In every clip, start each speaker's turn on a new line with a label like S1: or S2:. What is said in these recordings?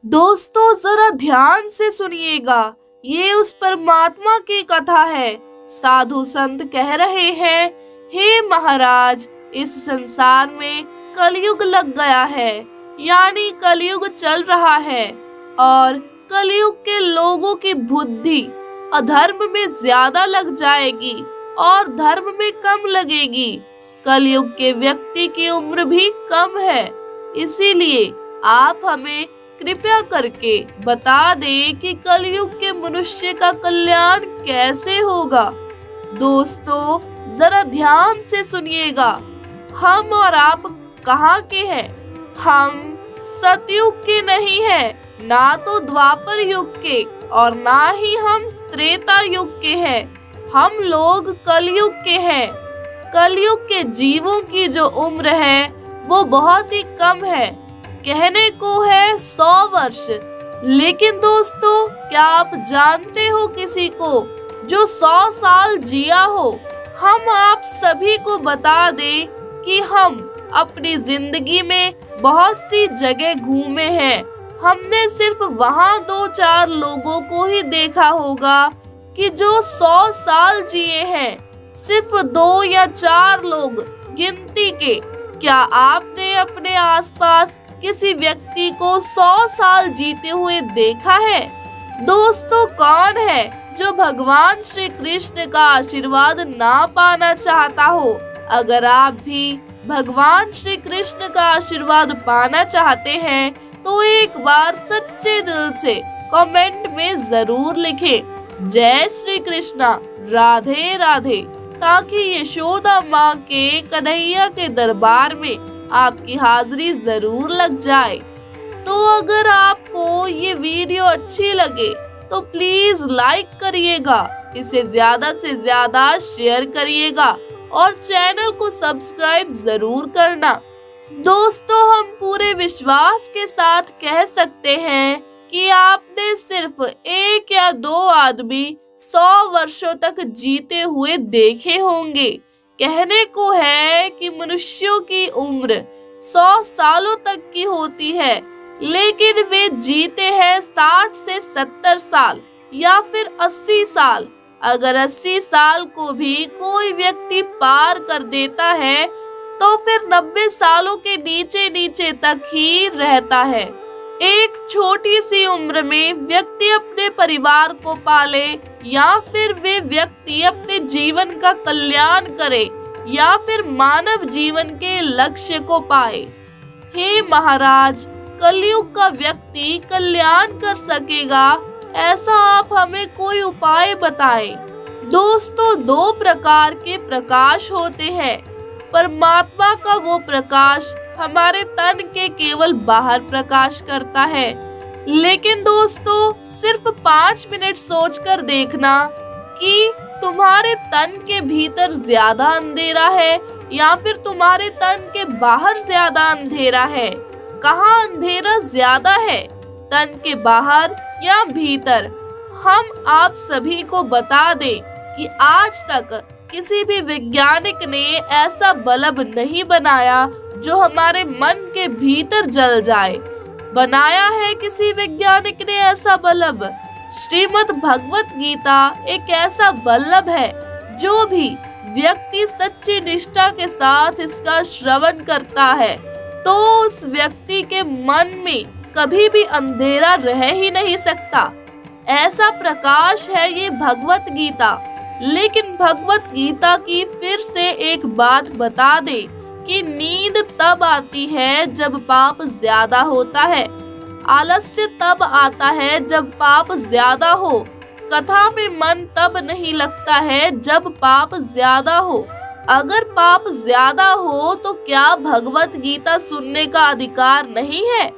S1: दोस्तों जरा ध्यान से सुनिएगा, ये उस परमात्मा की कथा है। साधु संत कह रहे हैं, हे महाराज, इस संसार में कलयुग लग गया है, यानी कलयुग चल रहा है और कलयुग के लोगों की बुद्धि अधर्म में ज्यादा लग जाएगी और धर्म में कम लगेगी। कलयुग के व्यक्ति की उम्र भी कम है, इसीलिए आप हमें कृपया करके बता दें कि कलयुग के मनुष्य का कल्याण कैसे होगा। दोस्तों जरा ध्यान से सुनिएगा, हम और आप कहाँ के हैं? हम सतयुग के नहीं हैं, ना तो द्वापर युग के और ना ही हम त्रेता युग के हैं। हम लोग कलयुग के हैं। कलयुग के जीवों की जो उम्र है वो बहुत ही कम है, कहने को है 100 वर्ष। लेकिन दोस्तों क्या आप जानते हो किसी को जो 100 साल जिया हो? हम आप सभी को बता दें कि हम अपनी जिंदगी में बहुत सी जगह घूमे हैं। हमने सिर्फ वहाँ 2-4 लोगों को ही देखा होगा कि जो 100 साल जिए हैं, सिर्फ 2 या 4 लोग गिनती के। क्या आपने अपने आसपास किसी व्यक्ति को 100 साल जीते हुए देखा है? दोस्तों कौन है जो भगवान श्री कृष्ण का आशीर्वाद ना पाना चाहता हो? अगर आप भी भगवान श्री कृष्ण का आशीर्वाद पाना चाहते हैं तो एक बार सच्चे दिल से कमेंट में जरूर लिखें, जय श्री कृष्णा, राधे राधे, ताकि यशोदा माँ के कन्हैया के दरबार में आपकी हाजिरी जरूर लग जाए। तो अगर आपको ये वीडियो अच्छी लगे तो प्लीज लाइक करिएगा, इसे ज्यादा से ज्यादा शेयर करिएगा और चैनल को सब्सक्राइब जरूर करना। दोस्तों हम पूरे विश्वास के साथ कह सकते हैं कि आपने सिर्फ 1 या 2 आदमी 100 वर्षों तक जीते हुए देखे होंगे। कहने को है कि मनुष्यों की उम्र 100 सालों तक की होती है, लेकिन वे जीते हैं 60 से 70 साल या फिर 80 साल। अगर 80 साल को भी कोई व्यक्ति पार कर देता है तो फिर 90 सालों के नीचे नीचे तक ही रहता है। एक छोटी सी उम्र में व्यक्ति अपने परिवार को पाले या फिर वे व्यक्ति अपने जीवन का कल्याण करे या फिर मानव जीवन के लक्ष्य को पाए। हे महाराज, कलयुग का व्यक्ति कल्याण कर सकेगा, ऐसा आप हमें कोई उपाय बताएं। दोस्तों 2 प्रकार के प्रकाश होते हैं। परमात्मा का वो प्रकाश हमारे तन के केवल बाहर प्रकाश करता है, लेकिन दोस्तों सिर्फ 5 मिनट सोचकर देखना कि तुम्हारे तन के भीतर ज्यादा अंधेरा है या फिर तुम्हारे तन के बाहर ज्यादा अंधेरा है। कहाँ अंधेरा ज्यादा है, तन के बाहर या भीतर? हम आप सभी को बता दें कि आज तक किसी भी वैज्ञानिक ने ऐसा बल्ब नहीं बनाया जो हमारे मन के भीतर जल जाए। बनाया है किसी वैज्ञानिक ने ऐसा बल्ब? श्रीमद् भगवत गीता एक ऐसा बल्ब है, जो भी व्यक्ति सच्ची निष्ठा के साथ इसका श्रवण करता है तो उस व्यक्ति के मन में कभी भी अंधेरा रह ही नहीं सकता। ऐसा प्रकाश है ये भगवत गीता। लेकिन भगवत गीता की फिर से एक बात बता दे कि नींद तब आती है जब पाप ज्यादा होता है, आलस्य तब आता है जब पाप ज्यादा हो, कथा में मन तब नहीं लगता है जब पाप ज्यादा हो। अगर पाप ज्यादा हो तो क्या भगवत गीता सुनने का अधिकार नहीं है?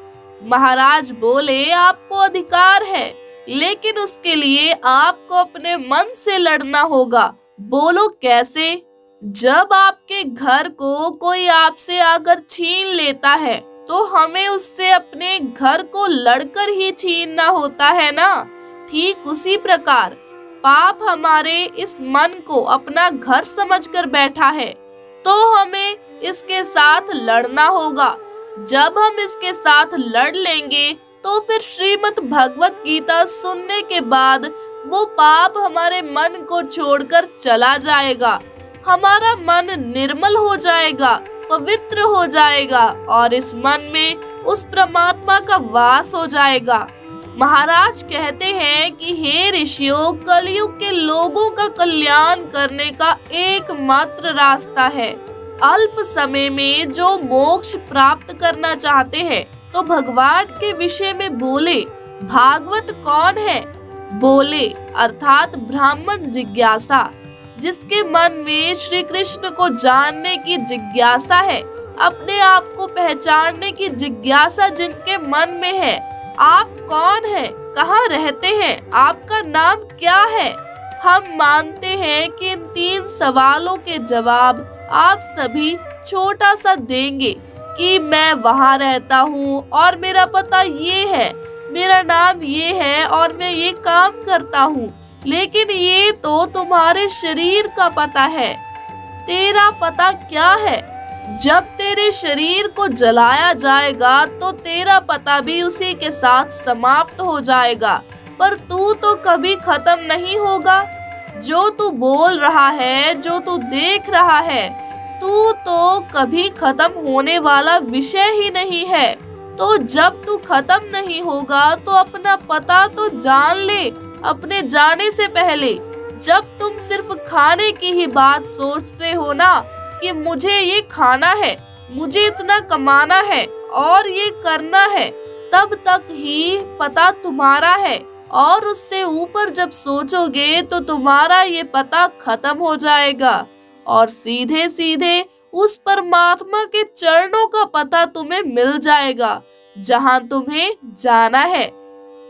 S1: महाराज बोले आपको अधिकार है, लेकिन उसके लिए आपको अपने मन से लड़ना होगा। बोलो कैसे? जब आपके घर को कोई आपसे आकर छीन लेता है तो हमें उससे अपने घर को लड़कर ही छीनना होता है ना। ठीक उसी प्रकार पाप हमारे इस मन को अपना घर समझकर बैठा है तो हमें इसके साथ लड़ना होगा। जब हम इसके साथ लड़ लेंगे तो फिर श्रीमद् भगवत गीता सुनने के बाद वो पाप हमारे मन को छोड़कर चला जाएगा। हमारा मन निर्मल हो जाएगा, पवित्र हो जाएगा और इस मन में उस परमात्मा का वास हो जाएगा। महाराज कहते हैं कि हे ऋषियों, कलयुग के लोगों का कल्याण करने का एकमात्र रास्ता है। अल्प समय में जो मोक्ष प्राप्त करना चाहते हैं तो भगवान के विषय में बोले। भागवत कौन है? बोले अर्थात ब्राह्मण जिज्ञासा, जिसके मन में श्री कृष्ण को जानने की जिज्ञासा है, अपने आप को पहचानने की जिज्ञासा जिनके मन में है। आप कौन हैं? कहाँ रहते हैं? आपका नाम क्या है? हम मानते हैं कि इन 3 सवालों के जवाब आप सभी छोटा सा देंगे कि मैं वहाँ रहता हूँ और मेरा पता ये है, मेरा नाम ये है और मैं ये काम करता हूँ। लेकिन ये तो तुम्हारे शरीर का पता है। तेरा पता क्या है? जब तेरे शरीर को जलाया जाएगा तो तेरा पता भी उसी के साथ समाप्त हो जाएगा, पर तू तो कभी खत्म नहीं होगा। जो तू बोल रहा है, जो तू देख रहा है, तू तो कभी खत्म होने वाला विषय ही नहीं है। तो जब तू खत्म नहीं होगा तो अपना पता तो जान ले अपने जाने से पहले। जब तुम सिर्फ खाने की ही बात सोचते हो ना कि मुझे ये खाना है, मुझे इतना कमाना है और ये करना है, तब तक ही पता तुम्हारा है। और उससे ऊपर जब सोचोगे तो तुम्हारा ये पता खत्म हो जाएगा और सीधे सीधे उस परमात्मा के चरणों का पता तुम्हें मिल जाएगा जहां तुम्हें जाना है।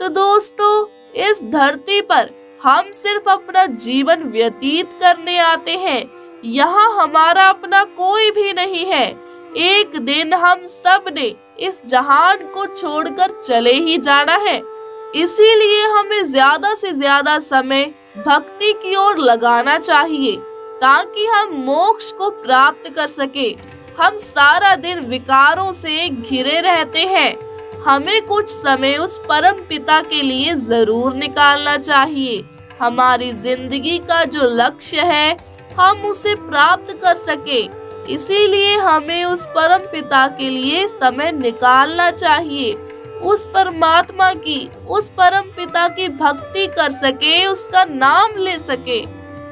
S1: तो दोस्तों, इस धरती पर हम सिर्फ अपना जीवन व्यतीत करने आते हैं। यहाँ हमारा अपना कोई भी नहीं है। एक दिन हम सब ने इस जहान को छोड़कर चले ही जाना है। इसीलिए हमें ज्यादा से ज्यादा समय भक्ति की ओर लगाना चाहिए ताकि हम मोक्ष को प्राप्त कर सके। हम सारा दिन विकारों से घिरे रहते हैं। हमें कुछ समय उस परम पिता के लिए जरूर निकालना चाहिए। हमारी जिंदगी का जो लक्ष्य है हम उसे प्राप्त कर सके। इसीलिए हमें उस परम पिता के लिए समय निकालना चाहिए, उस परमात्मा की, उस परम पिता की भक्ति कर सके, उसका नाम ले सके।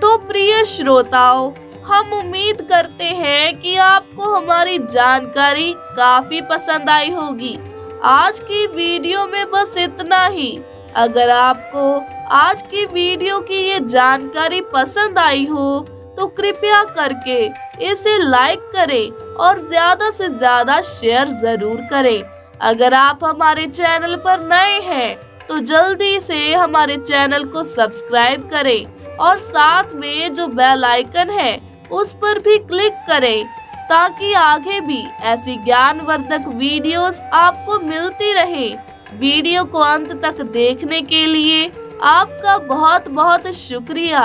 S1: तो प्रिय श्रोताओ, हम उम्मीद करते हैं कि आपको हमारी जानकारी काफी पसंद आई होगी। आज की वीडियो में बस इतना ही। अगर आपको आज की वीडियो की ये जानकारी पसंद आई हो तो कृपया करके इसे लाइक करें और ज्यादा से ज्यादा शेयर जरूर करें। अगर आप हमारे चैनल पर नए हैं तो जल्दी से हमारे चैनल को सब्सक्राइब करें और साथ में जो बेल आइकन है उस पर भी क्लिक करें ताकि आगे भी ऐसी ज्ञानवर्धक वीडियोस आपको मिलती रहे। वीडियो को अंत तक देखने के लिए आपका बहुत बहुत शुक्रिया।